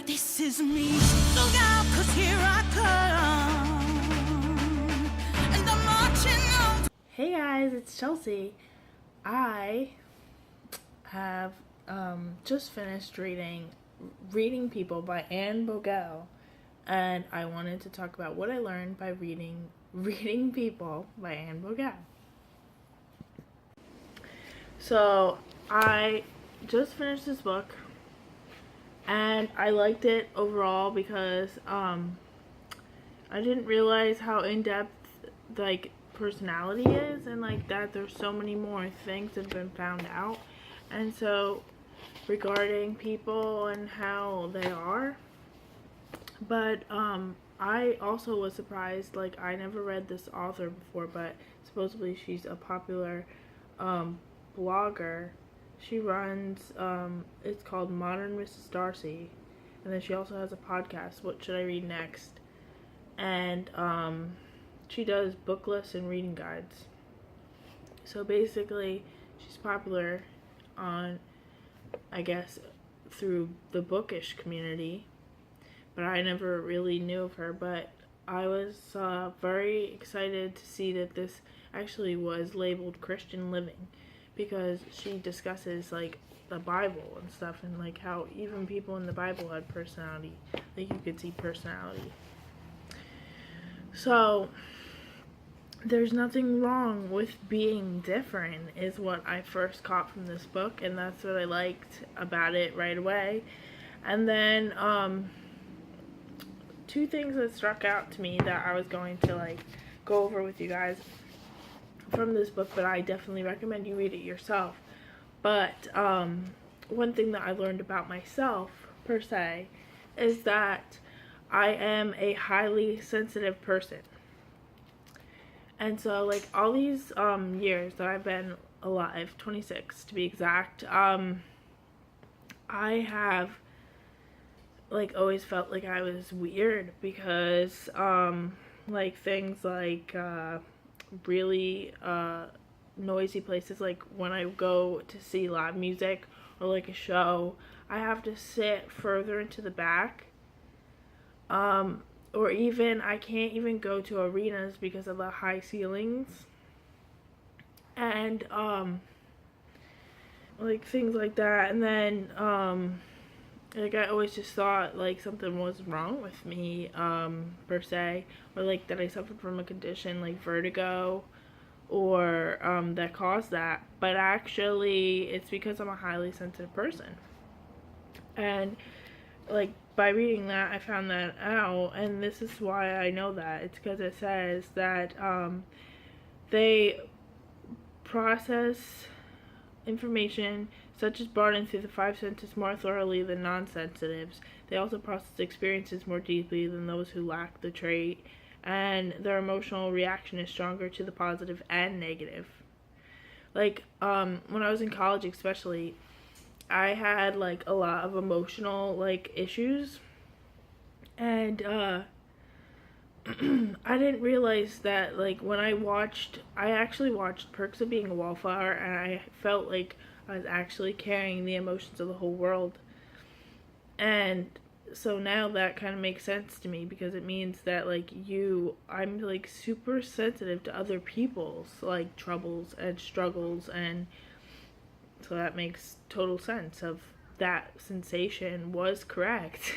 This is me. Look out, 'cause here I come. And I'm marching on. Hey guys, it's Chelsea. I have just finished reading People by Bogel, and I wanted to talk about what I learned by reading People by Bogel. So I just finished this book, and I liked it overall because I didn't realize how in-depth personality is, and that there's so many more things that have been found out, and so regarding people and how they are. But I also was surprised, I never read this author before, but supposedly she's a popular blogger. She runs it's called Modern Mrs. Darcy, and then she also has a podcast, What Should I Read Next? And she does book lists and reading guides. So basically she's popular on, I guess, through the bookish community, but I never really knew of her. But I was very excited to see that this actually was labeled Christian living, because she discusses the Bible and stuff, and how even people in the Bible had personality. You could see personality. So there's nothing wrong with being different is what I first caught from this book, and that's what I liked about it right away. And then two things that struck out to me that I was going to go over with you guys from this book, but I definitely recommend you read it yourself. But one thing that I learned about myself per se is that I am a highly sensitive person. And so all these years that I've been alive, 26 to be exact, I have always felt like I was weird, because things really noisy places, when I go to see live music or a show, I have to sit further into the back, or even I can't even go to arenas because of the high ceilings, and things like that. And then I always just thought something was wrong with me per se, or that I suffered from a condition like vertigo, or that caused that. But actually it's because I'm a highly sensitive person, and by reading that I found that out. And this is why I know that. It's because it says that they process information such as brought in through the five senses more thoroughly than non-sensitives. They also process experiences more deeply than those who lack the trait, and their emotional reaction is stronger to the positive and negative. When I was in college especially, I had a lot of emotional issues, and I didn't realize that when I actually watched Perks of Being a Wallflower, and I felt like I was actually carrying the emotions of the whole world. And so now that kind of makes sense to me, because it means that I'm super sensitive to other people's troubles and struggles, and so that makes total sense of that sensation was correct.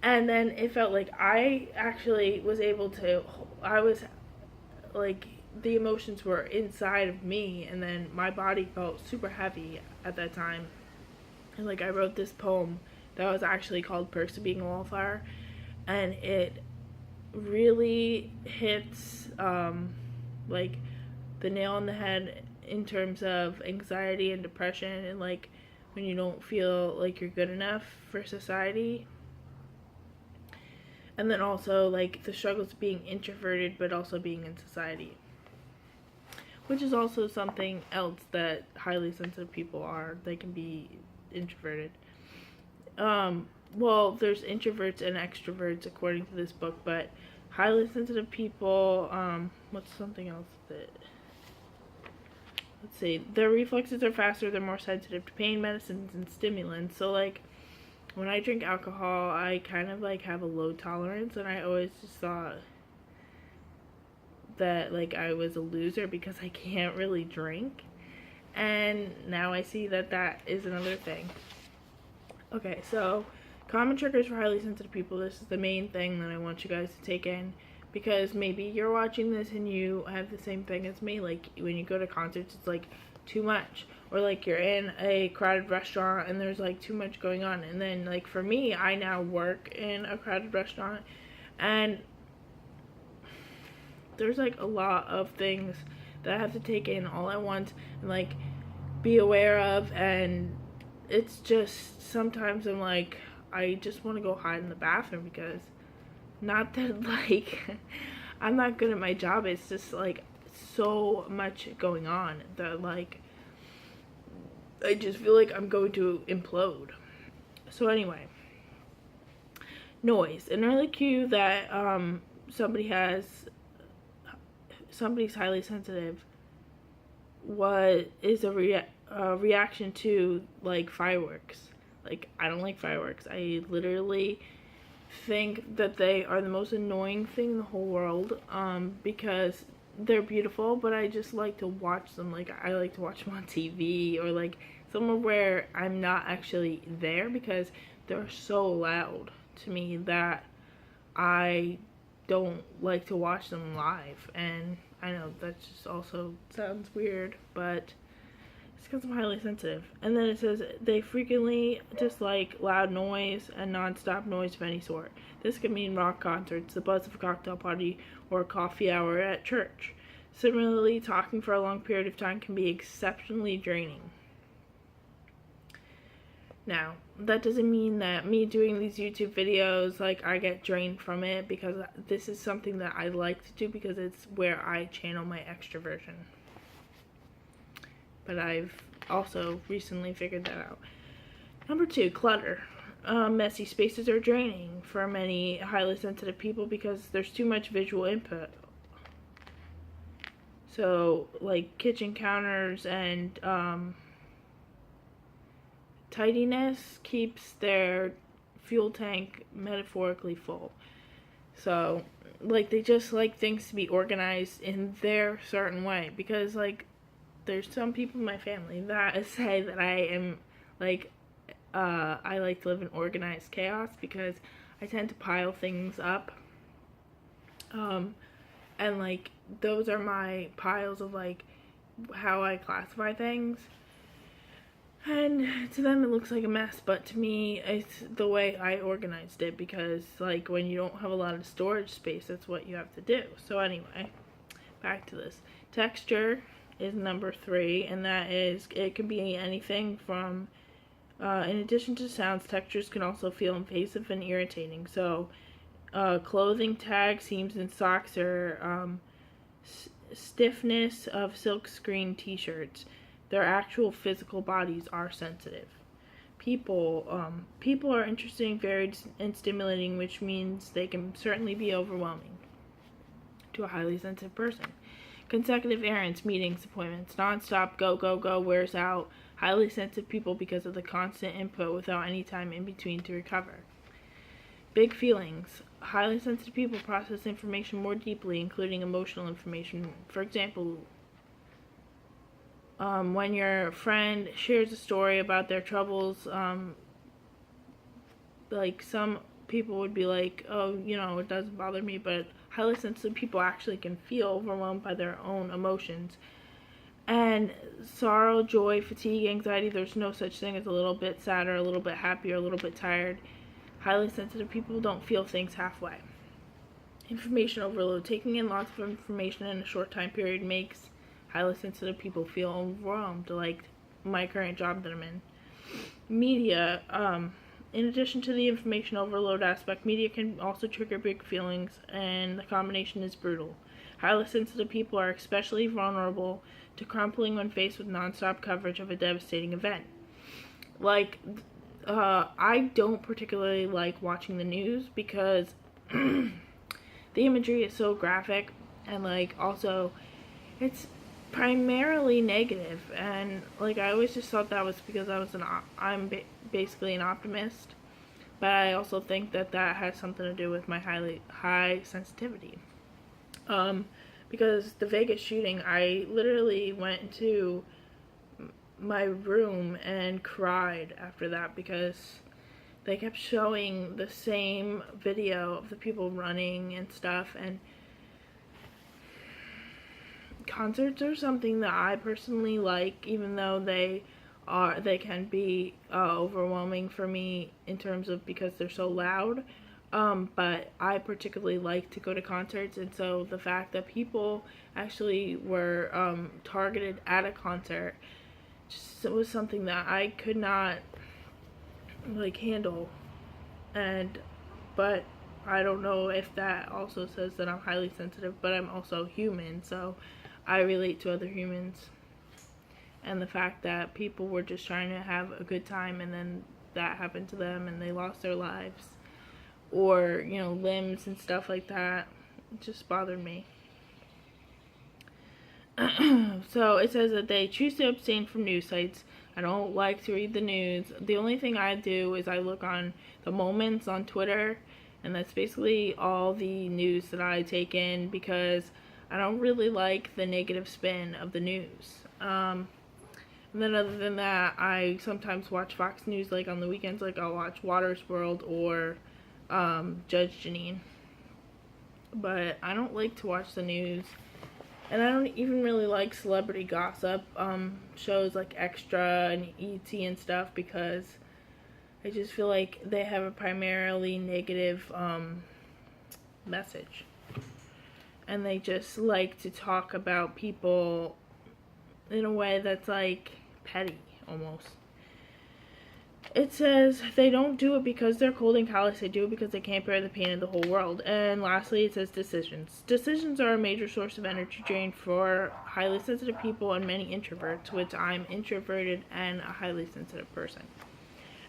And then it felt like I actually was able to, the emotions were inside of me, and then my body felt super heavy at that time. And I wrote this poem that was actually called Perks of Being a Wallflower, and it really hits the nail on the head in terms of anxiety and depression, and when you don't feel like you're good enough for society. And then also the struggles of being introverted but also being in society, which is also something else that highly sensitive people are. They can be introverted. Well, there's introverts and extroverts according to this book, but highly sensitive people, what's something else that, let's see, their reflexes are faster, they're more sensitive to pain, medicines, and stimulants. So when I drink alcohol, I kind of like have a low tolerance, and I always just thought that like I was a loser because I can't really drink. And now I see that that is another thing. Okay, so common triggers for highly sensitive people. This is the main thing that I want you guys to take in, because maybe you're watching this and you have the same thing as me. Like when you go to concerts, it's like too much, or like you're in a crowded restaurant and there's like too much going on. And then like for me, I now work in a crowded restaurant, and there's like a lot of things that I have to take in all at once and like be aware of, and it's just sometimes I'm like, I just want to go hide in the bathroom, because not that like I'm not good at my job, it's just like so much going on that like I just feel like I'm going to implode. So anyway, noise. An early cue that somebody's highly sensitive is a reaction to like fireworks. Like, I don't like fireworks. I literally think that they are the most annoying thing in the whole world, because they're beautiful, but I just like to watch them. Like, I like to watch them on TV, or like somewhere where I'm not actually there, because they're so loud to me that I don't like to watch them live. And I know that just also sounds weird, but it's because I'm highly sensitive. And then it says they frequently dislike loud noise and non-stop noise of any sort. This could mean rock concerts, the buzz of a cocktail party, or a coffee hour at church. Similarly, talking for a long period of time can be exceptionally draining. Now, that doesn't mean that me doing these YouTube videos, like, I get drained from it, because this is something that I like to do because it's where I channel my extroversion. But I've also recently figured that out. Number 2, clutter. Messy spaces are draining for many highly sensitive people because there's too much visual input. So, like, kitchen counters and tidiness keeps their fuel tank metaphorically full. So, like, they just like things to be organized in their certain way, because, like, there's some people in my family that say that I am, like, I like to live in organized chaos, because I tend to pile things up. And, like, those are my piles of, like, how I classify things. And to them it looks like a mess, but to me it's the way I organized it, because like when you don't have a lot of storage space, that's what you have to do. So anyway, back to this. Texture is number 3, and that is, it can be anything from in addition to sounds, textures can also feel invasive and irritating. So clothing tags, seams in socks, or stiffness of silkscreen t-shirts. Their actual physical bodies are sensitive. People are interesting, varied, and stimulating, which means they can certainly be overwhelming to a highly sensitive person. Consecutive errands, meetings, appointments, non-stop go, go, go wears out highly sensitive people because of the constant input without any time in between to recover. Big feelings. Highly sensitive people process information more deeply, including emotional information. For example, when your friend shares a story about their troubles, like, some people would be like, oh, you know, it doesn't bother me, but highly sensitive people actually can feel overwhelmed by their own emotions. And sorrow, joy, fatigue, anxiety, there's no such thing as a little bit sad or a little bit happy or a little bit tired. Highly sensitive people don't feel things halfway. Information overload. Taking in lots of information in a short time period makes highly sensitive people feel overwhelmed, like my current job that I'm in. Media, in addition to the information overload aspect, media can also trigger big feelings, and the combination is brutal. Highly sensitive people are especially vulnerable to crumpling when faced with nonstop coverage of a devastating event. Like, I don't particularly like watching the news, because the imagery is so graphic, and like also it's primarily negative, and like I always just thought that was because I'm basically an optimist, but I also think that that has something to do with my high sensitivity. Because the Vegas shooting, I literally went to my room and cried after that, because they kept showing the same video of the people running and stuff. And concerts are something that I personally like, even though they can be overwhelming for me in terms of, because they're so loud. But I particularly like to go to concerts, and so the fact that people actually were targeted at a concert just was something that I could not like handle. But I don't know if that also says that I'm highly sensitive, but I'm also human, so I relate to other humans. And the fact that people were just trying to have a good time, and then that happened to them and they lost their lives, or, you know, limbs and stuff like that, it just bothered me. So it says that they choose to abstain from news sites. I don't like to read the news. The only thing I do is I look on the moments on Twitter, and that's basically all the news that I take in, because I don't really like the negative spin of the news. And then other than that, I sometimes watch Fox News, like on the weekends, like I'll watch Water's World or Judge Janine. But I don't like to watch the news. And I don't even really like celebrity gossip shows like Extra and ET and stuff, because I just feel like they have a primarily negative message. And they just like to talk about people in a way that's like petty almost. It says they don't do it because they're cold and callous. They do it because they can't bear the pain of the whole world. And lastly, it says decisions. Decisions are a major source of energy drain for highly sensitive people and many introverts, which I'm introverted and a highly sensitive person.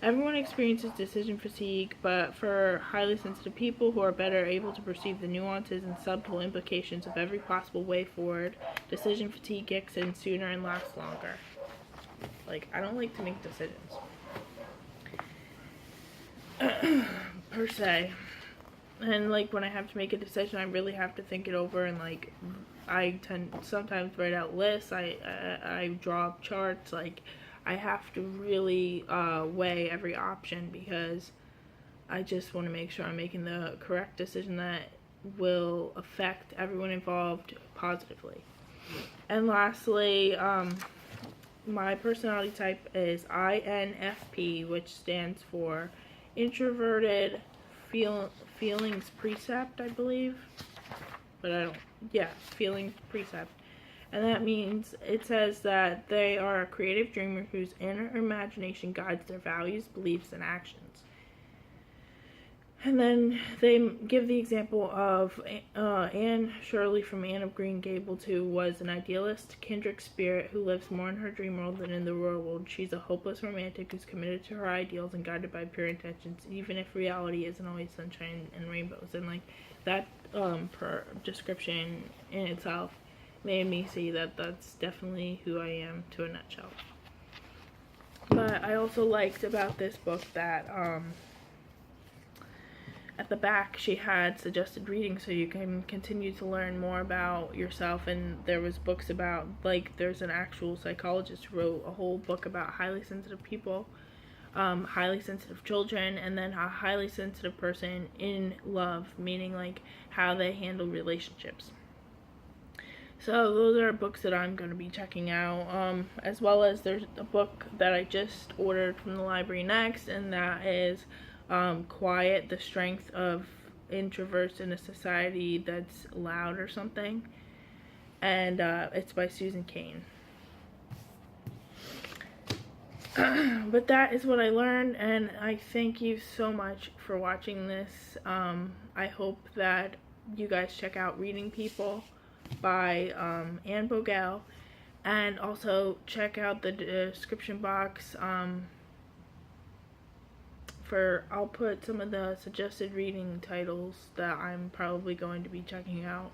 Everyone experiences decision fatigue, but for highly sensitive people who are better able to perceive the nuances and subtle implications of every possible way forward, decision fatigue kicks in sooner and lasts longer. Like, I don't like to make decisions. Per se. And like when I have to make a decision, I really have to think it over, and like I tend sometimes write out lists, I draw up charts. Like I have to really weigh every option, because I just want to make sure I'm making the correct decision that will affect everyone involved positively. And lastly, my personality type is INFP, which stands for Introverted Feelings Precept, I believe. But I don't, yeah, Feelings Precept. And that means, it says that they are a creative dreamer whose inner imagination guides their values, beliefs, and actions. And then they give the example of Anne Shirley from Anne of Green Gables, who was an idealist, kindred spirit who lives more in her dream world than in the real world. She's a hopeless romantic who's committed to her ideals and guided by pure intentions, even if reality isn't always sunshine and rainbows. And like that per description in itself made me see that that's definitely who I am to a nutshell. But I also liked about this book that at the back she had suggested reading, so you can continue to learn more about yourself. And there was books about, like, there's an actual psychologist who wrote a whole book about highly sensitive people, highly sensitive children, and then a highly sensitive person in love, meaning like how they handle relationships. So those are books that I'm going to be checking out, as well as there's a book that I just ordered from the library next, and that is Quiet, the Strength of Introverts in a Society That's Loud or something. And it's by Susan Cain. But that is what I learned, and I thank you so much for watching this. I hope that you guys check out Reading People by Anne Bogel, and also check out the description box I'll put some of the suggested reading titles that I'm probably going to be checking out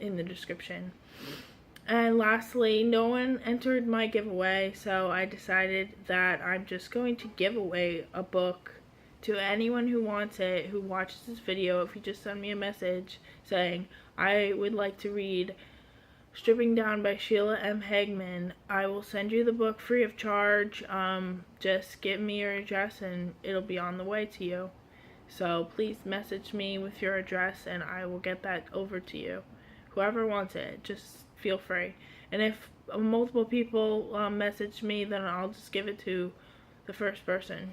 in the description. And lastly, no one entered my giveaway, so I decided that I'm just going to give away a book to anyone who wants it, who watches this video, if you just send me a message saying, I would like to read Stripping Down by Sheila M. Hageman, I will send you the book free of charge. Just give me your address and it'll be on the way to you. So please message me with your address and I will get that over to you. Whoever wants it, just feel free. And if multiple people message me, then I'll just give it to the first person.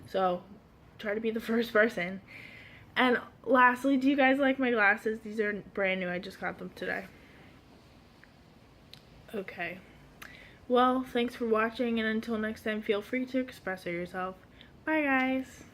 So try to be the first person. And lastly, do you guys like my glasses? These are brand new. I just got them today. Okay. Well, thanks for watching, and until next time, feel free to express yourself. Bye, guys.